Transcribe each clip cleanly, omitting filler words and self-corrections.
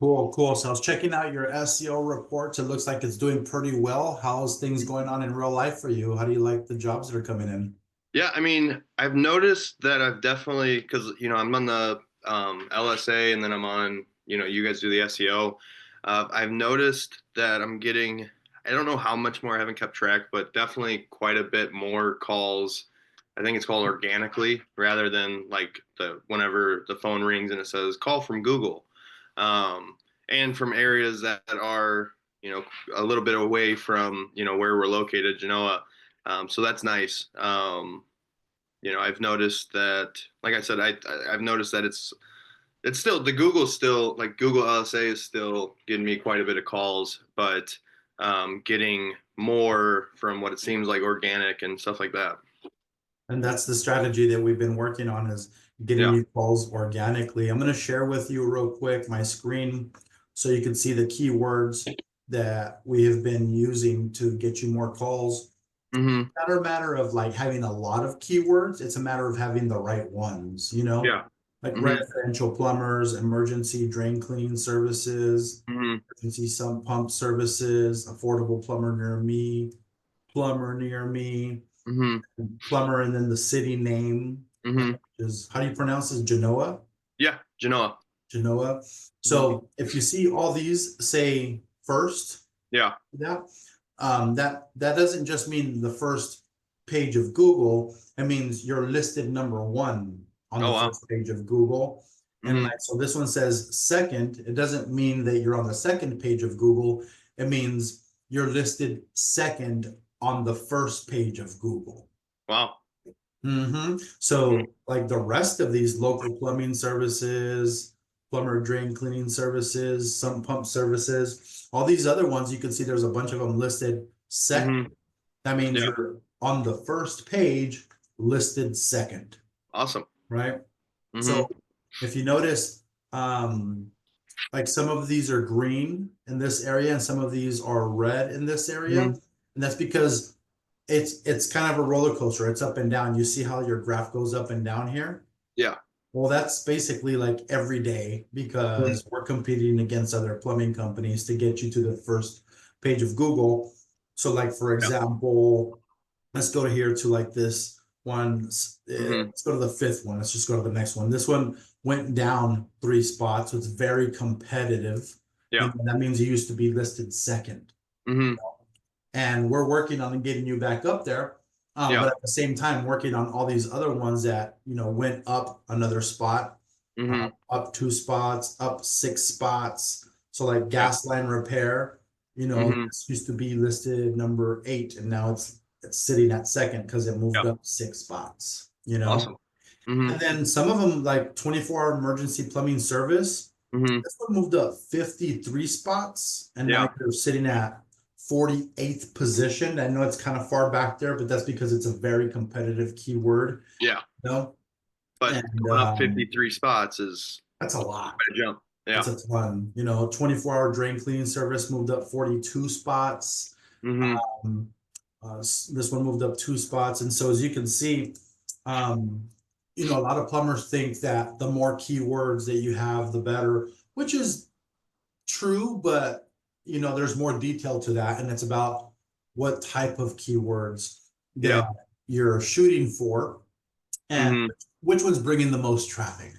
Cool, cool. So I was checking out your SEO reports. It looks like it's doing pretty well. How's things going on in real life for you? How do you like the jobs that are coming in? Yeah, I mean, I've noticed that I've definitely, because I'm on the LSA, and then I'm on, you guys do the SEO. I've noticed that I'm getting, I don't know how much more, I haven't kept track, but definitely quite a bit more calls. I think it's called organically rather than like the whenever the phone rings and it says call from Google. Um, and from areas that are, a little bit away from, where we're located, Genoa. So that's nice. I've noticed that, like I said, I've noticed that it's still the Google still like Google LSA is still getting me quite a bit of calls, but getting more from what it seems like organic and stuff like that. And that's the strategy that we've been working on is getting Yeah. you calls organically. I'm going to share with you real quick my screen so you can see the keywords that we have been using to get you more calls. Hmm. Not a matter of like having a lot of keywords. It's a matter of having the right ones, Yeah. like Hmm. residential plumbers, emergency drain cleaning services, Hmm. emergency sump pump services, affordable plumber near me, Hmm. plumber, and then the city name Hmm. is, how do you pronounce this? Genoa? Yeah. Genoa. Genoa. Hmm. So if you see all these say first, Yeah. yeah, that doesn't just mean the first page of Google. It means you're listed number one on Oh the wow. first page of Google. And Hmm. like, so this one says second. It doesn't mean that you're on the second page of Google. It means you're listed second on the first page of Google. Wow. Hmm. So, like the rest of these local plumbing services, plumber drain cleaning services, sump pump services, all these other ones, you can see there's a bunch of them listed second. Hmm. That means Yeah. you're on the first page listed second, Awesome. right? Hmm. So, if you notice, um, like some of these are green in this area and some of these are red in this area. Hmm. And that's because it's kind of a roller coaster. It's up and down. You see how your graph goes up and down here? Yeah. Well, that's basically like every day Hmm. because we're competing against other plumbing companies to get you to the first page of Google. So, like for Yeah. example, let's go to here to like this one. Hmm. Let's go to the fifth one. Let's just go to the next one. This one went down 3 spots, so it's very competitive. Yeah. That means you used to be listed second, Hmm. and we're working on getting you back up there. Yeah. But at the same time, working on all these other ones that went up another spot, Hmm. up 2 spots, up 6 spots. So like Yeah. gas line repair, Hmm. this used to be listed number 8, and now it's sitting at second because it moved Yeah. up 6 spots. Awesome. Hmm. And then some of them like 24-hour emergency plumbing service. Hmm. This one moved up 53 spots, and now Yeah. you're sitting at 48th position. I know it's kind of far back there, but that's because it's a very competitive keyword, Yeah. you know? But And going up 53 spots is that's a lot. quite a jump. That's Yeah. a ton. 24-hour drain cleaning service moved up 42 spots. Hmm. Um, this one moved up 2 spots. And so as you can see, um, a lot of plumbers think that the more keywords that you have, the better, which is true, but there's more detail to that, and it's about what type of keywords that Yeah. you're shooting for and Hmm. which one's bringing the most traffic,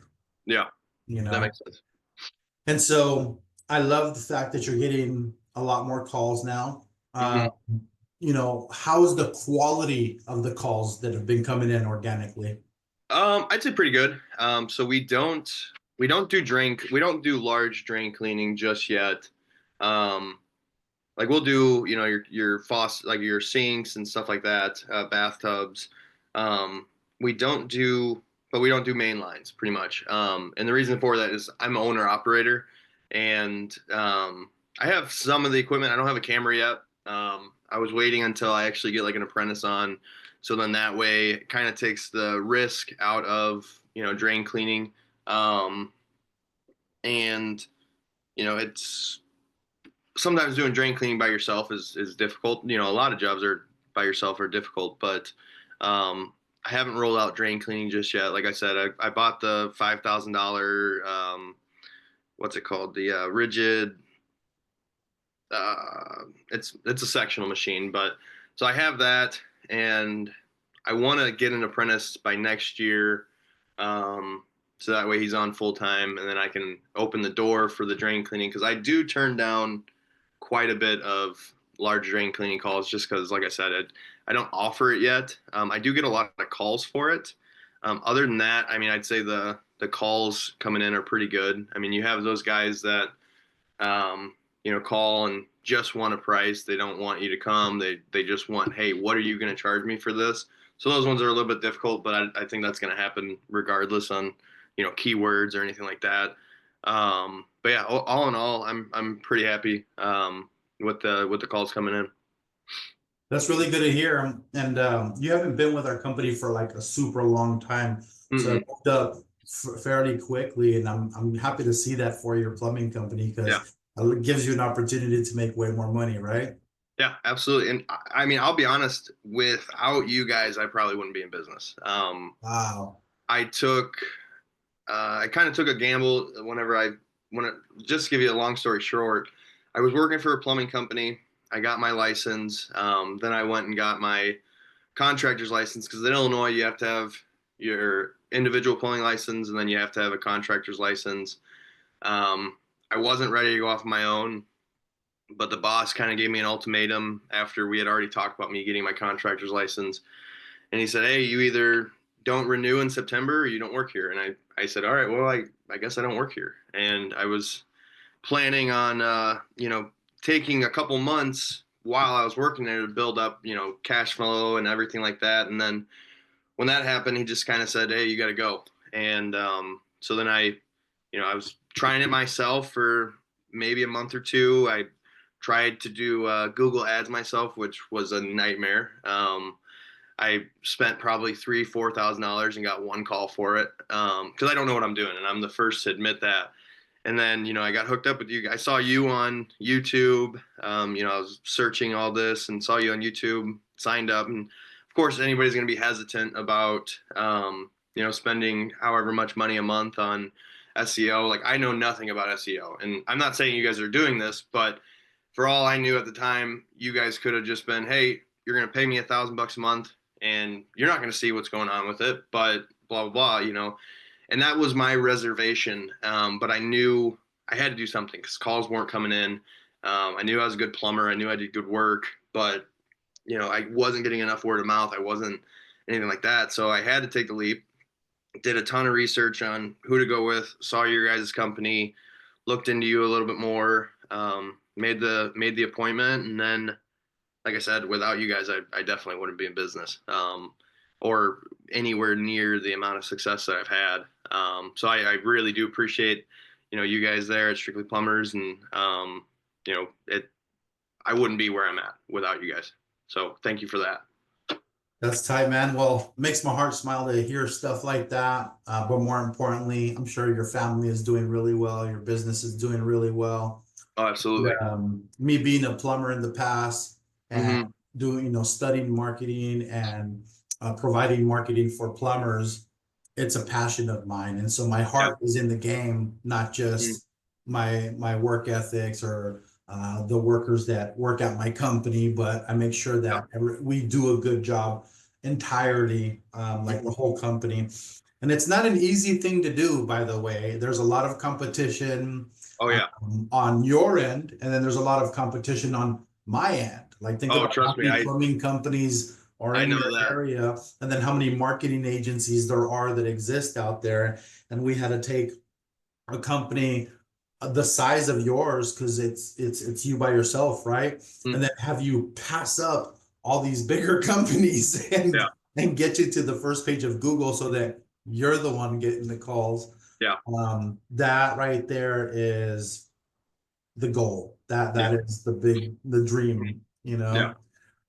Yeah. you That know. makes sense. And so I love the fact that you're getting a lot more calls now. Hmm. How's the quality of the calls that have been coming in organically? I'd say pretty good. So we don't do large drain cleaning just yet. Um, like we'll do, your faucet, like your sinks and stuff like that, bathtubs. Um, we don't do, but we don't do main lines pretty much. And the reason for that is I'm an owner operator, and I have some of the equipment. I don't have a camera yet. I was waiting until I actually get like an apprentice on, so then that way it kind of takes the risk out of drain cleaning. Um, and it's sometimes doing drain cleaning by yourself is difficult. A lot of jobs are by yourself are difficult, but I haven't rolled out drain cleaning just yet. Like I said, I bought the $5,000 what's it called? The rigid. It's a sectional machine, but so I have that, and I want to get an apprentice by next year, so that way he's on full time, and then I can open the door for the drain cleaning because I do turn down quite a bit of large drain cleaning calls just because, like I said, I don't offer it yet. I do get a lot of calls for it. Other than that, I mean, I'd say the calls coming in are pretty good. I mean, you have those guys that call and just want a price. They don't want you to come. They just want, hey, what are you going to charge me for this? So those ones are a little bit difficult, but I think that's going to happen regardless on keywords or anything like that. But yeah, all in all, I'm pretty happy with the calls coming in. That's really good to hear. And you haven't been with our company for like a super long time, so Mm-mm. it moved up fairly quickly, and I'm happy to see that for your plumbing company Yeah, because it gives you an opportunity to make way more money, right? yeah, absolutely. And I mean, I'll be honest, without you guys, I probably wouldn't be in business. Wow. I took I kind of took a gamble when it, just to give you a long story short, I was working for a plumbing company. I got my license. Then I went and got my contractor's license because in Illinois you have to have your individual plumbing license and then you have to have a contractor's license. I wasn't ready to go off my own, but the boss kind of gave me an ultimatum after we had already talked about me getting my contractor's license. And he said, hey, you either don't renew in September or you don't work here. And I said, all right, well, I guess I don't work here. And I was planning on, taking a couple months while I was working there to build up, cash flow and everything like that. And then when that happened, he just kind of said, hey, you got to go. And so then I was trying it myself for maybe a month or two. I tried to do Google ads myself, which was a nightmare. I spent probably $3,000-4,000 and got one call for it because I don't know what I'm doing, and I'm the first to admit that. And then I got hooked up with you. I saw you on YouTube. I was searching all this and saw you on YouTube. Signed up, and of course, anybody's going to be hesitant about spending however much money a month on SEO. Like I know nothing about SEO, and I'm not saying you guys are doing this, but for all I knew at the time, you guys could have just been, hey, you're going to pay me $1,000 a month and you're not going to see what's going on with it, but blah, blah, blah. And that was my reservation. But I knew I had to do something because calls weren't coming in. I knew I was a good plumber. I knew I did good work, but, I wasn't getting enough word of mouth. I wasn't anything like that. So I had to take the leap, did a ton of research on who to go with, saw your guys' company, looked into you a little bit more, made the appointment, and then like I said, without you guys, I definitely wouldn't be in business or anywhere near the amount of success that I've had. So I really do appreciate you guys there at Strictly Plumbers, and it I wouldn't be where I'm at without you guys. So thank you for that. That's tight, man. Well, makes my heart smile to hear stuff like that. But more importantly, I'm sure your family is doing really well. Your business is doing really well. Oh, absolutely. Me being a plumber in the past and Hmm. doing, studying marketing and providing marketing for plumbers, it's a passion of mine. And so my Yeah. heart is in the game, not Mhm. just my work ethics or the workers that work at my company, but I make sure Yeah. that we do a good job entirely, like the Hmm. whole company. And it's not an easy thing to do, by the way. There's a lot of competition Oh yeah. on your end, and then there's a lot of competition on my end. Like think Oh, about how trust me, many I plumbing companies are I in know your that. area, and then how many marketing agencies there are that exist out there. And we had to take a company the size of yours because it's you by yourself, right? Mm. And then have you pass up all these bigger companies Yeah. and get you to the first page of Google so that you're the one getting the calls. Yeah. That right there is the goal. That Yeah. that is the Mhm. dream, Yeah.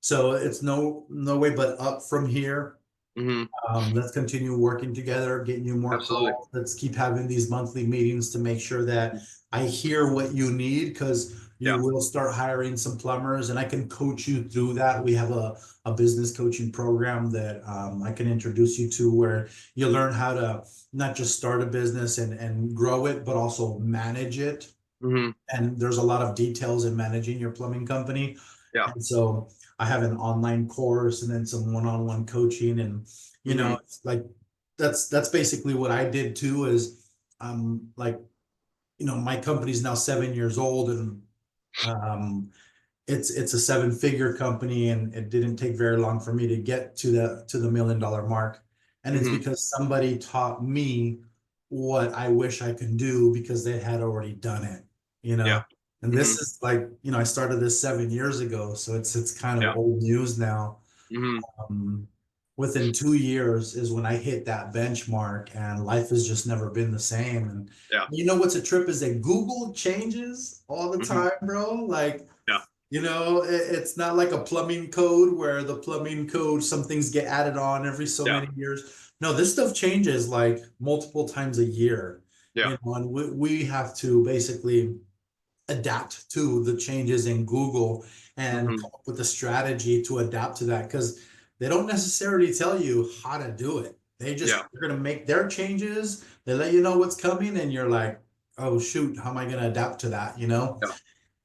So it's no way but up from here. Hmm. Let's continue working together, getting you more Absolutely. calls. Let's keep having these monthly meetings to make sure that I hear what you need because you Yeah. will start hiring some plumbers and I can coach you through that. We have a business coaching program that I can introduce you to where you learn how to not just start a business and grow it, but also manage it. Hmm. And there's a lot of details in managing your plumbing company. Yeah. And so I have an online course and then some one-on-one coaching and Hmm. it's like that's basically what I did too is like my company's now 7 years old and um it's a seven-figure company and it didn't take very long for me to get to the $1 million mark. And it's Hmm. because somebody taught me what I wish I could do because they had already done it, you Yeah. know. And Hmm. this is like, I started this 7 years ago, so it's kind of Yeah. old news now. Hmm. um, Within 2 years is when I hit that benchmark, and life has just never been the same. And Yeah. what's a trip is that Google changes all the Hmm. time, bro. Like, Yeah. it's not like a plumbing code where the plumbing code, some things get added on every so Yeah. many years. No, this stuff changes like multiple times a year, Yeah. and we have to basically adapt to the changes in Google and Hmm. come up with a strategy to adapt to that because they don't necessarily tell you how to do it. Yeah. They're going to make their changes. They let you know what's coming, and you're like, oh, shoot, how am I going to adapt to that? Yeah.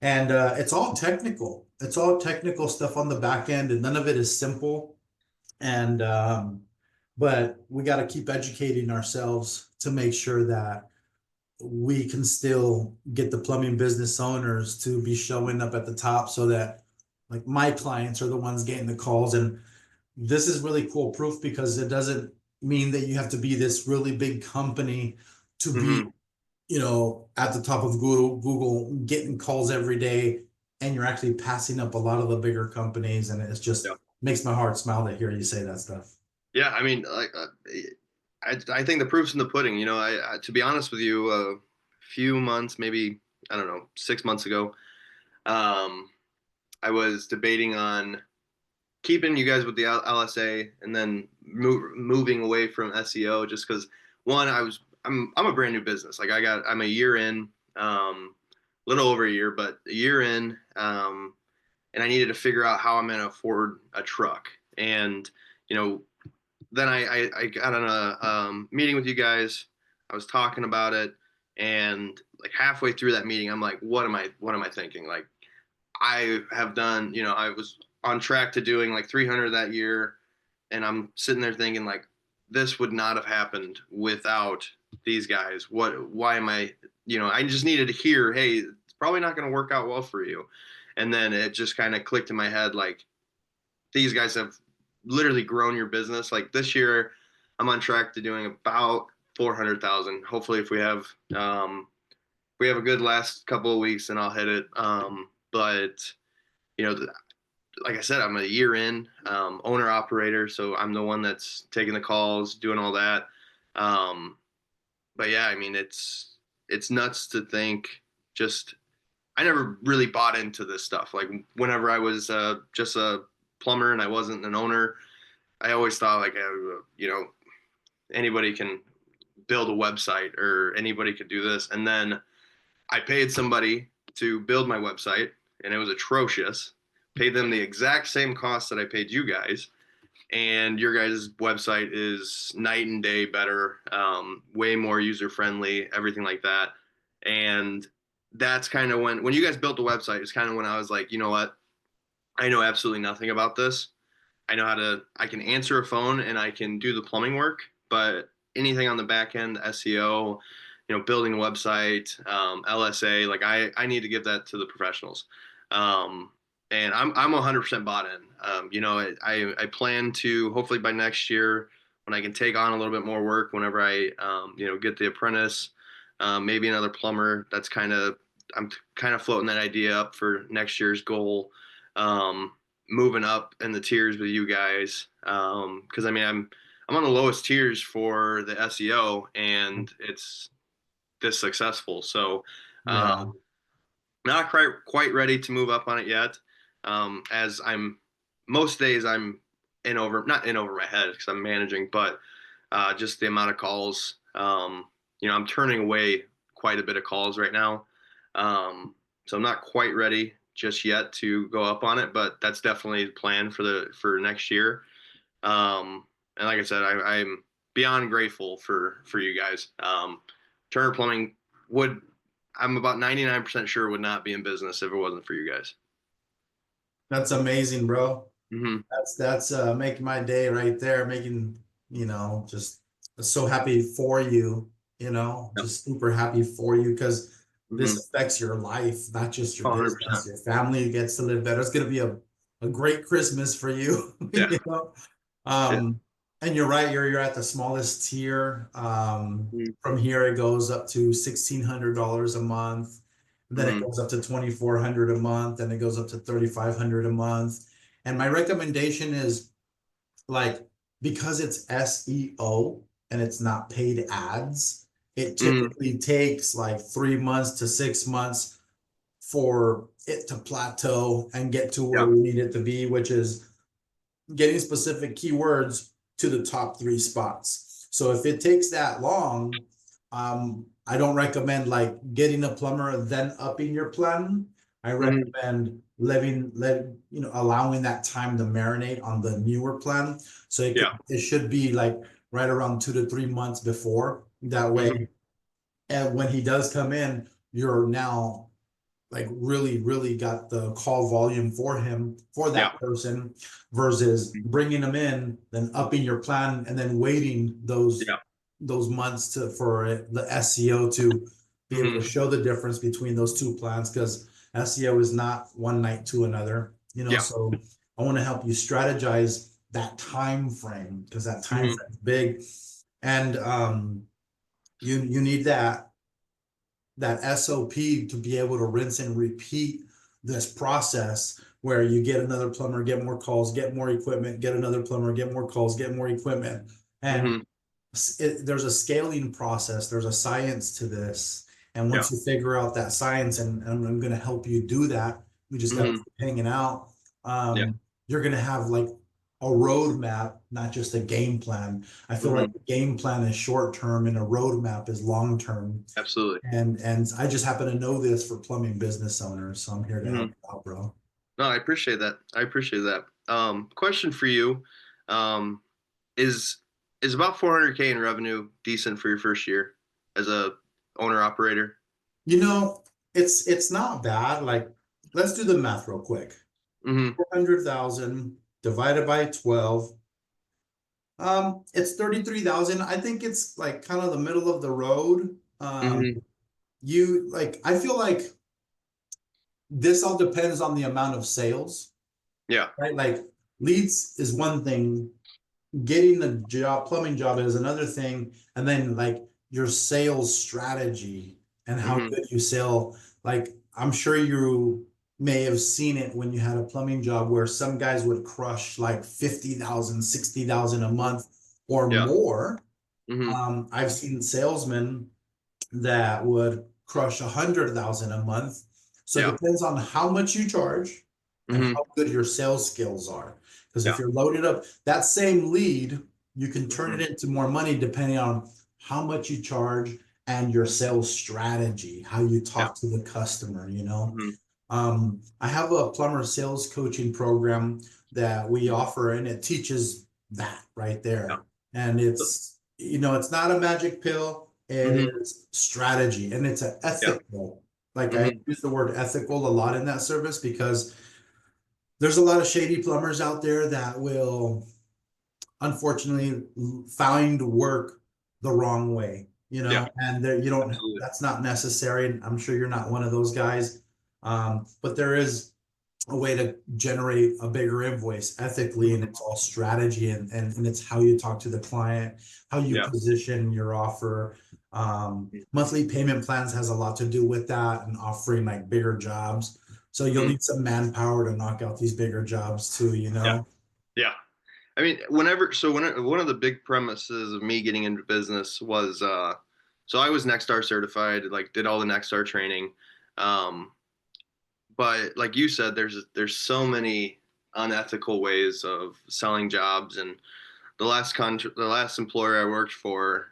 And it's all technical. It's all technical stuff on the back end, and none of it is simple. And but we got to keep educating ourselves to make sure that we can still get the plumbing business owners to be showing up at the top so that like my clients are the ones getting the calls. And this is really cool proof because it doesn't mean that you have to be this really big company to be, Hmm. at the top of Google getting calls every day, and you're actually passing up a lot of the bigger companies, and it's Yeah. just makes my heart smile to hear you say that stuff. Yeah. I mean, like, I think the proof's in the pudding. To be honest with you, a few months, maybe I don't know, 6 months ago, um, I was debating on keeping you guys with the LSA and then moving away from SEO just because one, I'm a brand new business. Like I'm a year in, a little over a year, but a year in, and I needed to figure out how I'm going to afford a truck. And you know, then I got on a meeting with you guys. I was talking about it, and like halfway through that meeting, I'm like, what am I thinking? Like I have done, I was on track to doing like 300 that year, and I'm sitting there thinking like, this would not have happened without these guys. Why am I, I just needed to hear, hey, it's probably not going to work out well for you. And then it just kind of clicked in my head, like these guys have literally grown your business. Like this year, I'm on track to doing about 400,000. Hopefully, if we have a good last couple of weeks, then I'll hit it. But you know, like I said, I'm a year in, owner operator, so I'm the one that's taking the calls, doing all that. Um, but yeah, I mean, it's nuts to think. Just I never really bought into this stuff. Like whenever I was just a plumber and I wasn't an owner, I always thought like, anybody can build a website or anybody could do this. And then I paid somebody to build my website, and it was atrocious. Paid them the exact same cost that I paid you guys, and your guys' website is night and day better, way more user friendly, everything like that. And that's kind of when you guys built the website, it's kind of when I was like, you know what, I know absolutely nothing about this. I can answer a phone and I can do the plumbing work, but anything on the back end, SEO, building a website, LSA, like I need to give that to the professionals. Um, and I'm 100% bought in. I plan to hopefully by next year when I can take on a little bit more work, whenever I, get the apprentice, maybe another plumber. I'm kind of floating that idea up for next year's goal. Moving up in the tiers with you guys. Because I mean, I'm on the lowest tiers for the SEO, and it's this successful. So, Yeah. not quite ready to move up on it yet. As I'm most days I'm not in over my head because I'm managing, but just the amount of calls. I'm turning away quite a bit of calls right now. So I'm not quite ready just yet to go up on it, but that's definitely the plan for next year. And like I said, I'm beyond grateful for you guys. Turner Plumbing would I'm about 99% sure would not be in business if it wasn't for you guys. That's amazing, bro. Hmm. That's making my day right there, making, just so happy for you, Yep. just super happy for you because Hmm. this affects your life, not just your 100%. business, your family gets to live better. It's gonna be a great Christmas for you, Yeah. Yeah. Um, and you're right, you're at the smallest tier. Hmm. From here it goes up to $1,600 a month. Then it Hmm. goes up to 2,400 a month, and it goes up to 3,500 a month. And my recommendation is like because it's SEO and it's not paid ads, it Hmm. typically takes like 3 months to 6 months for it to plateau and get to where Yeah. we need it to be, which is getting specific keywords to the top three spots. So if it takes that long, I don't recommend like getting a plumber then upping your plan. I Hmm. recommend allowing that time to marinate on the newer plan. So Yeah. it should be like right around 2 to 3 months before. That way, Hmm. and when he does come in, you're now like really got the call volume for him for Yeah. that person versus bringing them in, then upping your plan and then waiting Yeah. those months for the SEO to be able to Hmm. show the difference between those two plans because SEO is not one night to another, Yeah. so I want to help you strategize that time frame because that time Hmm. frame is big and you need that SOP to be able to rinse and repeat this process where you get another plumber, get more calls, get more equipment, get another plumber, get more calls, get more equipment. And Hmm. there's a scaling process, there's a science to this. And Yeah. once you figure out that science, and I'm going to help you do that, we just got to Hmm. keep hanging out. Yeah. You're going to have like a roadmap, not just a game plan. I feel like Hmm. the game plan is short term and a roadmap is long term. Absolutely. And I just happen to know this for plumbing business owners, so I'm here to help Hmm. you out, bro. No, I appreciate that. I appreciate that. Question for you. Um, is is about 400K in revenue decent for your first year as a owner operator? You know, it's not bad. Like, let's do the math real quick. Hmm. 400,000 divided by 12. It's 33,000. I think it's like kind of the middle of the road. Hmm. You like, I feel like this all depends on the amount of sales, Yeah. right? Like, leads is one thing, getting the job, plumbing job is another thing, and then like your sales strategy and how Hmm. good you sell. Like I'm sure you may have seen it when you had a plumbing job where some guys would crush like 50,000, 60,000 a month or Yeah. more. Hmm. I've seen salesmen that would crush 100,000 a month. So it Yeah. depends on how much you charge and Hmm. how good your sales skills are. Because if Yeah. you're loaded up, that same lead, you can turn Hmm. it into more money depending on how much you charge and your sales strategy, how you Yeah. talk to the customer. Hmm. I have a plumber sales coaching program that we offer, and it teaches that right Yeah. there. And it's not a magic pill. It Hmm. is strategy, and it's an Yeah. ethical. Like I Hmm. use the word ethical a lot in that service because there's a lot of shady plumbers out there that will unfortunately find work the wrong way, Yeah. and there you don't Absolutely. that's not necessary. And I'm sure you're not one of those guys. But there is a way to generate a bigger invoice ethically, and Hmm. it's all strategy and it's how you talk to the client, how you Yeah. position your offer. Monthly payment plans has a lot to do with that and offering like bigger jobs. So you'll Hmm. need some manpower to knock out these bigger jobs too, Yeah. Yeah. I mean, one of the big premises of me getting into business was, so I was Nexstar certified, like did all the Nexstar training. Um, but like you said, there's so many unethical ways of selling jobs. And the last employer I worked for,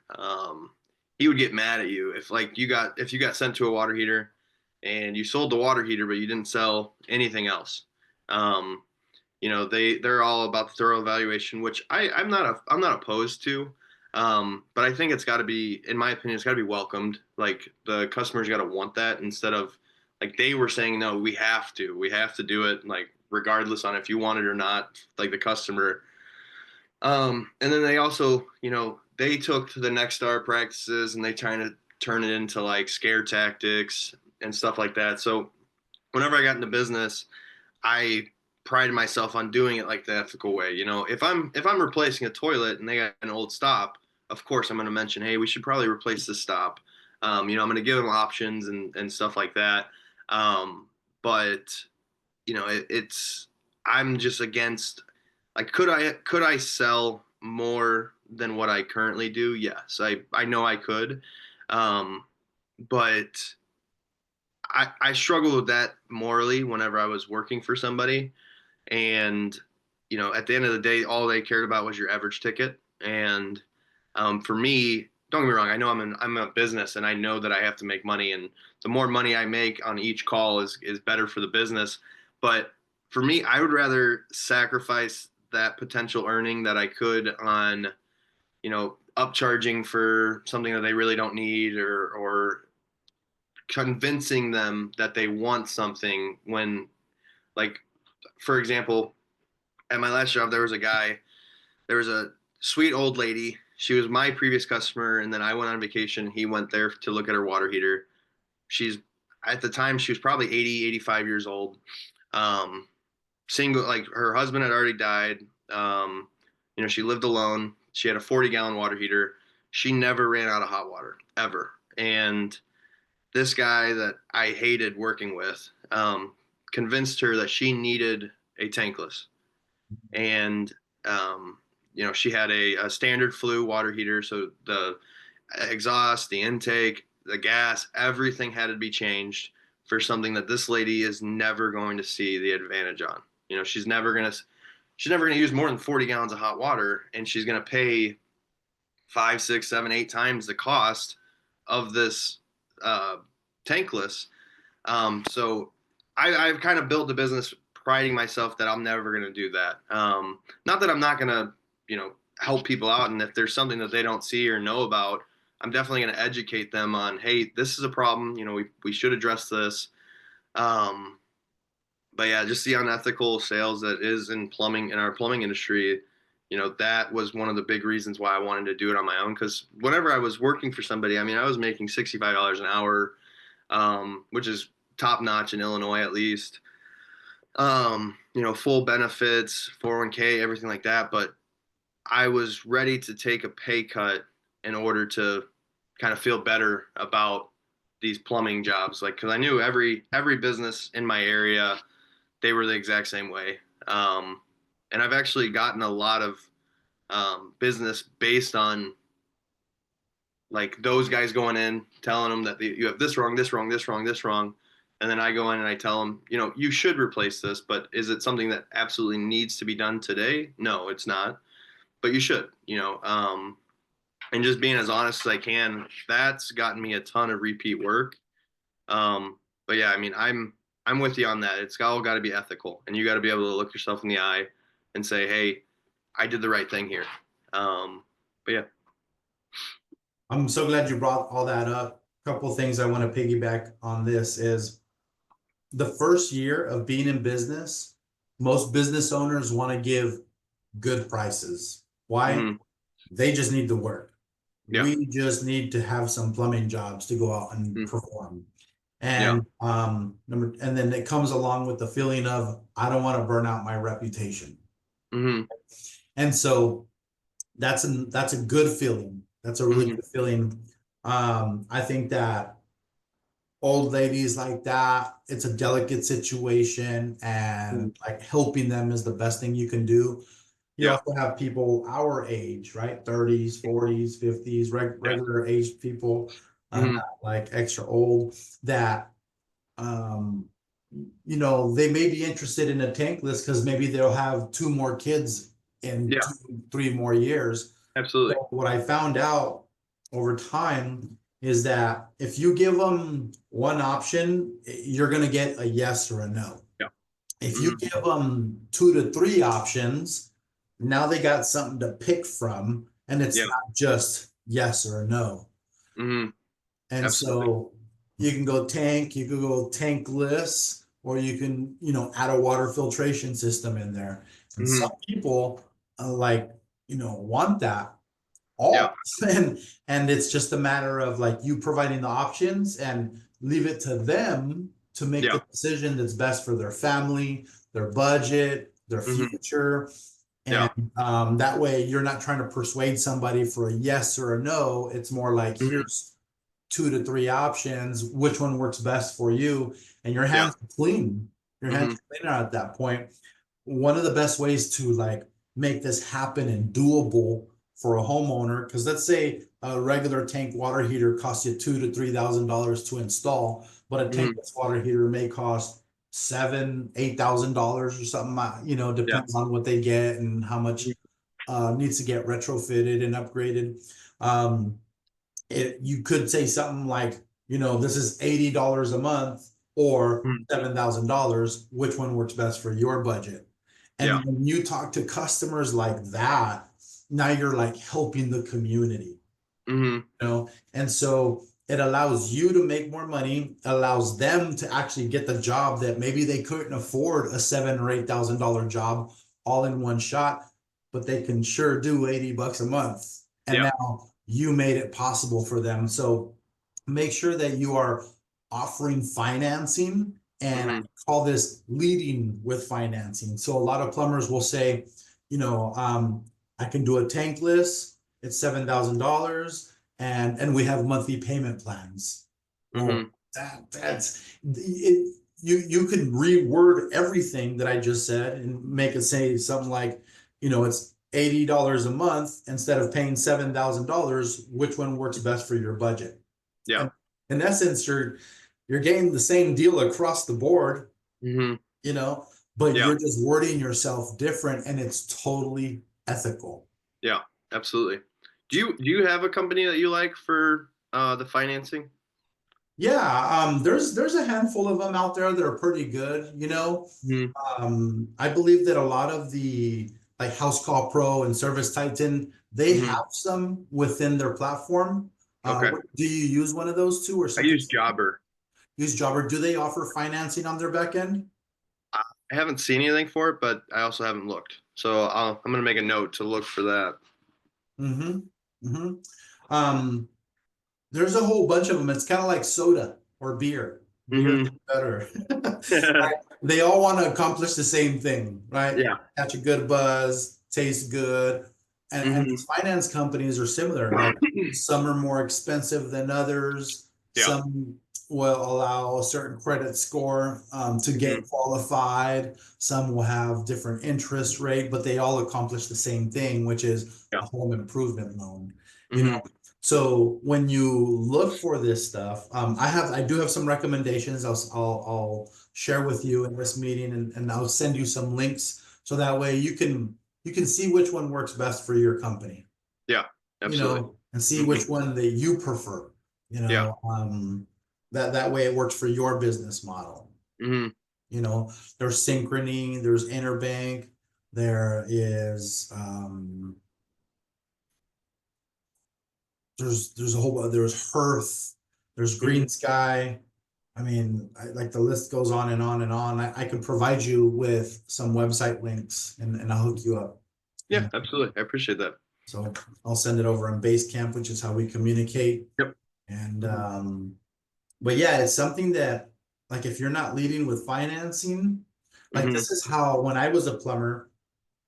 he would get mad at you if you got sent to a water heater and you sold the water heater but you didn't sell anything else. Um, they're all about the thorough evaluation, which I'm not opposed to. But I think it's got to be, in my opinion, it's got to be welcomed. Like the customers got to want that instead of like they were saying, no, we have to do it, like regardless on if you want it or not, like the customer. And then they also, they took to the next star practices and they trying to turn it into like scare tactics and stuff like that. So whenever I got into business, I prided myself on doing it like the ethical way. If I'm replacing a toilet and they got an old stop, of course I'm going to mention, hey, we should probably replace this stop. I'm going to give them options and stuff like that. But it's I'm just against like could I sell more than what I currently do? Yes, I know I could, um, but I struggle with that morally whenever I was working for somebody, and at the end of the day, all they cared about was your average ticket. And for me, don't get me wrong, I know I'm a business and I know that I have to make money, and the more money I make on each call is better for the business. But for me, I would rather sacrifice that potential earning that I could on upcharging for something that they really don't need, or convincing them that they want something when, like, for example, at my last job there was a sweet old lady. She was my previous customer, and then I went on vacation. He went there to look at her water heater. She's At the time she was probably 80, 85 years old. um Single, like her husband had already died. She lived alone. She had a 40-gallon water heater. She never ran out of hot water ever. And this guy that I hated working with convinced her that she needed a tankless. And she had a standard flue water heater, so the exhaust, the intake, the gas, everything had to be changed for something that this lady is never going to see the advantage on. She's never gonna use more than 40 gallons of hot water, and she's gonna pay five, six, seven, 8 times the cost of this uh, tankless. So I've kind of built the business priding myself that I'm never going to do that. Not that I'm not going to, help people out. And if there's something that they don't see or know about, I'm definitely going to educate them on, hey, this is a problem. We should address this. Um, but yeah, just the unethical sales that is in our plumbing industry, that was one of the big reasons why I wanted to do it on my own. Because whenever I was working for somebody, I mean, I was making $65 an hour, which is top notch in Illinois at least. Full benefits, 401k, everything like that. But I was ready to take a pay cut in order to kind of feel better about these plumbing jobs. Like, because I knew every business in my area, they were the exact same way. And I've actually gotten a lot of business based on like those guys going in, telling them that you have this wrong, this wrong, this wrong, this wrong. And then I go in and I tell them, you should replace this, but is it something that absolutely needs to be done today? No, it's not, but you should, and just being as honest as I can, that's gotten me a ton of repeat work. But yeah, I mean, I'm with you on that. It's all got to be ethical, and you got to be able to look yourself in the eye and say, hey, I did the right thing here. But yeah. I'm so glad you brought all that up. A couple things I want to piggyback on this is the first year of being in business, most business owners want to give good prices. Why? Mm-hmm. They just need the work. Yeah. We just need to have some plumbing jobs to go out and Mm-hmm. perform. Yeah. And and then it comes along with the feeling of I don't want to burn out my reputation. Mm-hmm. And so that's a good feeling. That's a really Mm-hmm. good feeling. I think that old ladies like that, it's a delicate situation, and like helping them is the best thing you can do. You Yeah. also have people our age, right? 30s, 40s, 50s, Yeah. regular age people, Mm-hmm. not like extra old, that um you know, they may be interested in a tankless because maybe they'll have two more kids in Yeah, 2, 3 more years. absolutely. So what I found out over time is that if you give them one option, you're going to get a yes or a no. Yeah. If you Hmm. give them 2 to 3 options, now they got something to pick from, and it's Yeah. not just yes or no. Hmm. And Absolutely. so you can go tank, you can go tankless, or you can, add a water filtration system in there. And some Hmm. people like, want that Yeah. all. And it's just a matter of like you providing the options and leave it to them to make the Yeah. decision that's best for their family, their budget, their Hmm. future. And Yeah. that way you're not trying to persuade somebody for a yes or a no. It's more like Hmm. here's 2 to 3 options, which one works best for you, and your Yeah. hands are clean. Your hands Hmm. are cleaner at that point. One of the best ways to like make this happen and doable for a homeowner, because let's say a regular tank water heater costs you $2,000 to $3,000 to install, but a Hmm. tankless water heater may cost $7,000, $8,000 or something. Yeah. Depends on what they get and how much Mhm. needs to get retrofitted and upgraded. Um, you could say something like, this is $80 a month or Mhm. $7,000. Which one works best for your budget? Yeah. And when you talk to customers like that, now you're like helping the community, Hmm. and so it allows you to make more money, allows them to actually get the job that maybe they couldn't afford a $7,000 or $8,000 job all in one shot, but they can sure do $80 a month. And Yeah. now you made it possible for them. So make sure that you are offering financing, and I Hmm. call this leading with financing. So a lot of plumbers will say, I can do a tankless, it's $7,000, and we have monthly payment plans. Well, Hmm. that's it. You can reword everything that I just said and make it say something like, it's $80 a month instead of paying $7,000. Which one works best for your budget? Yeah. And in essence, you're getting the same deal across the board, Hmm. you know, but Yeah. you're just wording yourself different, and it's totally ethical. Yeah. Absolutely. Do you have a company that you like for the financing? Yeah, there's a handful of them out there that are pretty good. Hmm. I believe that a lot of the like House Call Pro and Service Titan, they Hmm. have some within their platform. Okay. Do you use one of those two or I something? use Jobber. Use Jobber. Do they offer financing on their back end? I haven't seen anything for it, but I also haven't looked. So I'm gonna make a note to look for that. Mm-hmm. Mm-hmm. Um, There's a whole bunch of them. It's kind of like soda or beer. Beer is Hmm. better. Right? They all want to accomplish the same thing, right? Yeah. Catch a good buzz, taste good. And Hmm. these finance companies are similar. Like some are more expensive than others. Yeah. Some will allow a certain credit score to Hmm. get qualified. Some will have different interest rate, but they all accomplish the same thing, which is Yeah. a home improvement loan. You Hmm. know, so when you look for this stuff, I do have some recommendations. I'll share with you in this meeting, and I'll send you some links so that way you can see which one works best for your company, Yeah. Absolutely. and see Hmm. which one that you prefer, Yeah. that way it works for your business model. Hmm. You know, there's Synchrony, there's Interbank, there is there's a whole there's Hearth, there's Hmm. Green Sky. I mean, like the list goes on and on and on. I can provide you with some website links, and I'll hook you up. Yeah. Absolutely. I appreciate that. So I'll send it over on Basecamp, which is how we communicate. Yep. And Hmm. but yeah, it's something that like if you're not leading with financing, like Hmm. this is how when I was a plumber,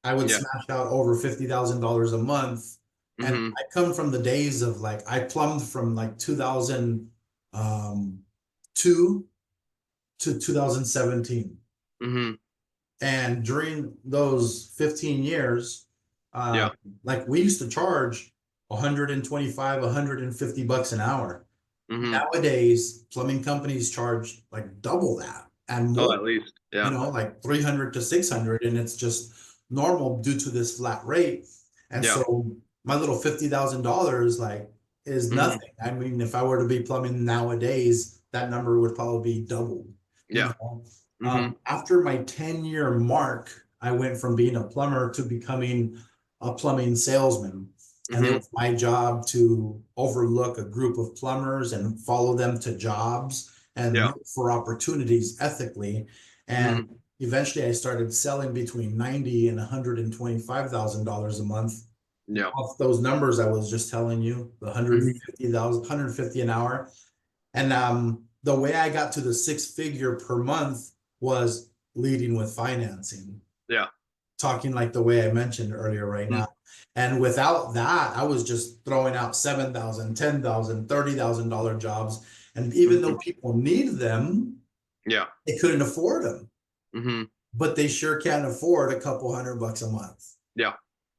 I would Yeah. smash out over $50,000 a month. And Hmm. I come from the days of like I plumbed from like 2002 to 2017. Hmm. And during those 15 years, uh, Yeah. like we used to charge 125, $150 an hour. Hmm. Nowadays, plumbing companies charge like double that and Oh, more, at least. you Yeah. know, like 300 to 600, and it's just normal due to this flat rate. And Yeah. so my little $50,000 like is Hmm. nothing. I mean, if I were to be plumbing nowadays, that number would probably be doubled, you Yeah. know. Hmm. After my 10-year mark, I went from being a plumber to becoming a plumbing salesman. And it Hmm. was my job to overlook a group of plumbers and follow them to jobs and Yeah. look for opportunities ethically. And Hmm. eventually I started selling between 90 and $125,000 a month Yeah. off those numbers I was just telling you, the Hmm. 150,000, 150 an hour. And the way I got to the six figure per month was leading with financing, Yeah. talking like the way I mentioned earlier right Hmm. now. And without that, I was just throwing out 7,000, 10,000, $30,000 jobs. And even Hmm. though people need them, Yeah. they couldn't afford them, Hmm. but they sure can't afford a couple $100 a month. Yeah.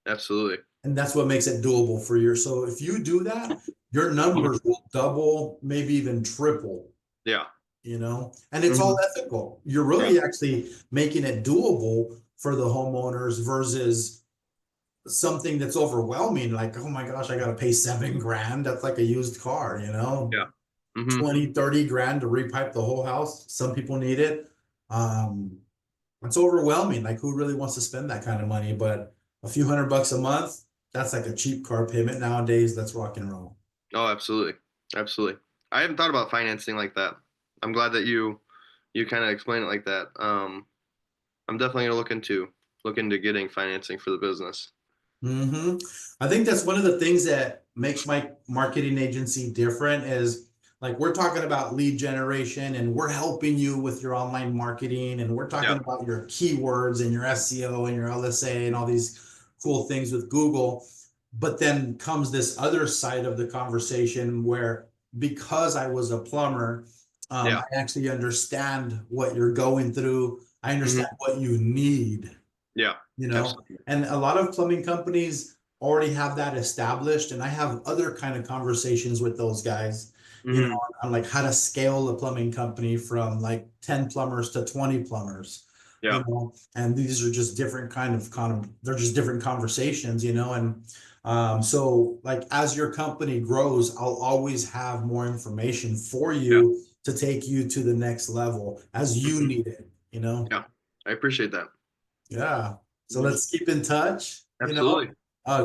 Absolutely. And that's what makes it doable for you. So if you do that, your numbers will double, maybe even triple, Yeah. you know, and it's all Hmm. ethical. You're Yeah. really actually making it doable for the homeowners versus something that's overwhelming. Like, oh my gosh, I got to pay 7 grand. That's like a used car, you know, Yeah. Hmm. 20, 30 grand to repipe the whole house. Some people need it. Um, it's overwhelming. Like, who really wants to spend that kind of money? But a few $100 a month, that's like a cheap car payment nowadays. Let's rock and roll. Oh, absolutely. Absolutely. I haven't thought about financing like that. I'm glad that you kind of explain it like that. I'm definitely gonna look into getting financing for the business. Hmm. I think that's one of the things that makes my marketing agency different is like we're talking about lead generation and we're helping you with your online marketing and we're Yeah. talking about your keywords and your SEO and your LSA and all these cool things with Google. But then comes this other side of the conversation where because I was a plumber, Yeah. I actually understand what you're going through. I understand Hmm. what you need, Yeah. you know, Absolutely. and a lot of plumbing companies already have that established, and I have other kind of conversations with those guys, you know, Hmm. on like how to scale a plumbing company from like 10 plumbers to 20 plumbers, you Yeah. know, and these are just different kind of they're just different conversations, you know. And so like as your company grows, I'll always have more information for Yeah. you to take you to the next level as you Hmm. need it, you know. Yeah. I appreciate that. Yeah. So Mhm. let's keep in touch. You know, Absolutely.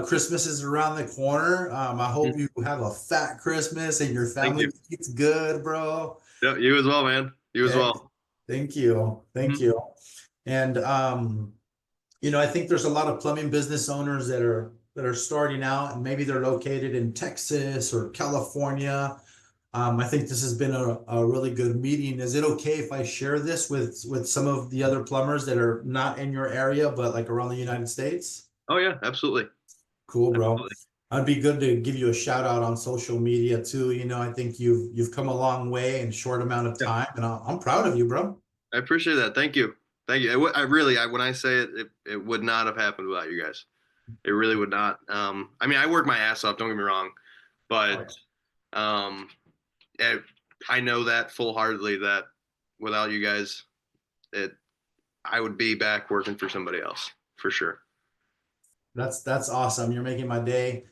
Christmas is around the corner. I Mhm. hope you have a fat Christmas and your Thank family you. eats good, bro. Yeah, you as well, man. You as Yeah. well. Thank you. Thank Hmm. you. And you know, I think there's a lot of plumbing business owners that are starting out and maybe they're located in Texas or California. I think this has been a really good meeting. Is it okay if I share this with some of the other plumbers that are not in your area, but like around the United States? Oh yeah, absolutely. Cool, bro. Absolutely. I'd be good to give you a shout out on social media too. You know, I think you've come a long way in a short amount of Yeah. time, and I'm proud of you, bro. I appreciate that. Thank you. Thank you. I really, when I say it would not have happened without you guys. It really would not. I mean, I work my ass off. Don't get me wrong, Oh, but um, eh, I know that full heartedly that without you guys, it I would be back working for somebody else for sure. that's awesome. You're making my day.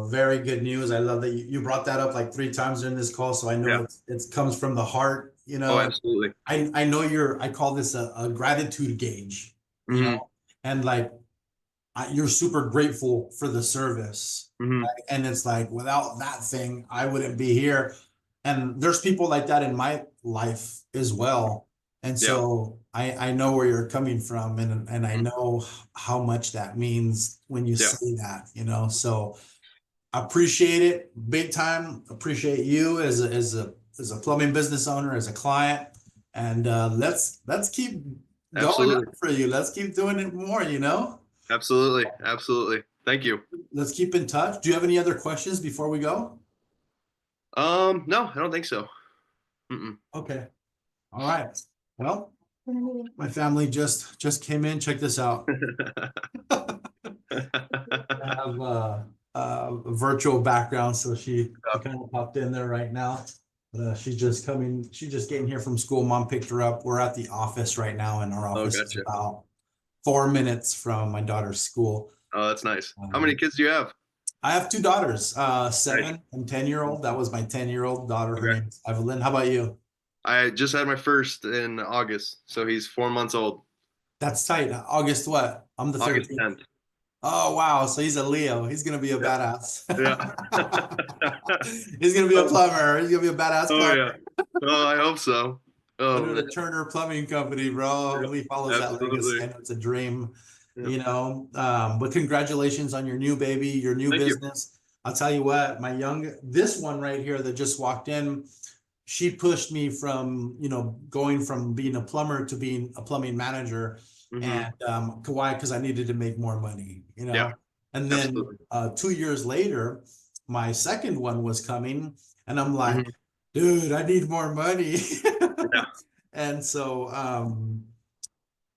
Very good news. I love that you brought that up like 3 times during this call, so I know Yeah. it comes from the heart, you Oh, know. And absolutely. I know I call this a gratitude gauge, you Hmm. know, and like you're super grateful for the service. Hmm. Right? And it's like, without that thing, I wouldn't be here. And there's people like that in my life as well. And Yeah. so I know where you're coming from and I Mhm. know how much that means when you Yeah. say that, you know. So I appreciate it big time. Appreciate you as a plumbing business owner, as a client. And let's keep going Absolutely. up for you. Let's keep doing it more, you know. Absolutely. Absolutely. Thank you. Let's keep in touch. Do you have any other questions before we go? No, I don't think so. Mm-mm. Okay. All right. Well, my family just came in. Check this out. I have a virtual background, so she kind of popped in there right now. She's just coming. She's just getting here from school. Mom picked her up. We're at the office right now, and our Oh, office is gotcha. about 4 minutes from my daughter's school. Oh, that's nice. How many Um, kids do you have? I have two daughters, Nice. 7 and 10-year-old. That was my 10-year-old daughter. Her Okay. name's Evelyn. How about you? I just had my first in August, so he's 4 months old. That's tight. August what? I'm the August 13th. 10th. Oh wow. So he's a Leo. He's gonna be a Yeah. badass. Yeah. He's gonna be a Oh, plumber. He's gonna be a badass oh, plumber. yeah. Oh, I hope so. Oh Under man. the Turner Plumbing Company, bro. Yeah, Hopefully he follows that legacy. I absolutely. know it's a dream, Yeah. you know. But congratulations on your new baby, your new Thank you. business. I'll tell you what, this one right here that just walked in, she pushed me from, going from being a plumber to being a plumbing manager. Hmm. And why? Because I needed to make more money, Yeah, And then absolutely. 2 years later, my second one was coming, and I'm like, Hmm. dude, I need more money. Yeah. And so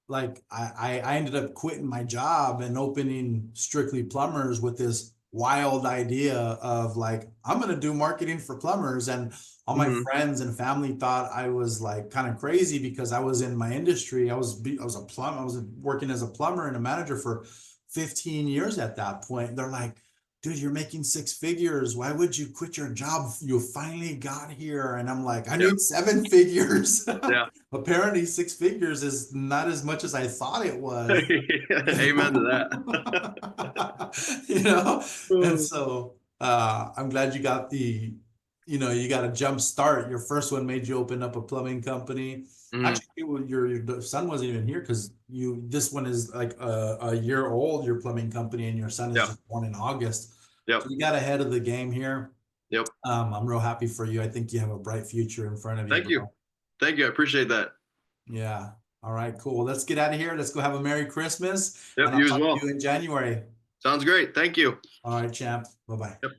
like I ended up quitting my job and opening Strictly Plumbers with this wild idea of like, I'm gonna do marketing for plumbers. And all my Hmm. friends and family thought I was like kind of crazy because I was in my industry. I was a plumber, I was working as a plumber and a manager for 15 years at that point. They're like, dude, you're making six figures. Why would you quit your job? You finally got here. And I'm like, I Yeah. need seven figures. Yeah. Apparently 6 figures is not as much as I thought it was. Amen to that. You know, and Mm. so I'm glad you got you got a jump start. Your first one made you open up a plumbing company. Mhm. Actually, your son wasn't even here because this one is like a year old, your plumbing company, and your son is Yeah. just born in August. Yep. So you got ahead of the game here. Yep. I'm real happy for you. I think you have a bright future in front of you, Thank you. bro. Thank you. I appreciate that. Yeah. All right, cool. Well, let's get out of here. Let's go have a Merry Christmas, and Yep. I'll You as talk to well. you in January. Sounds great. Thank you. All right, champ. Bye-bye. Yep.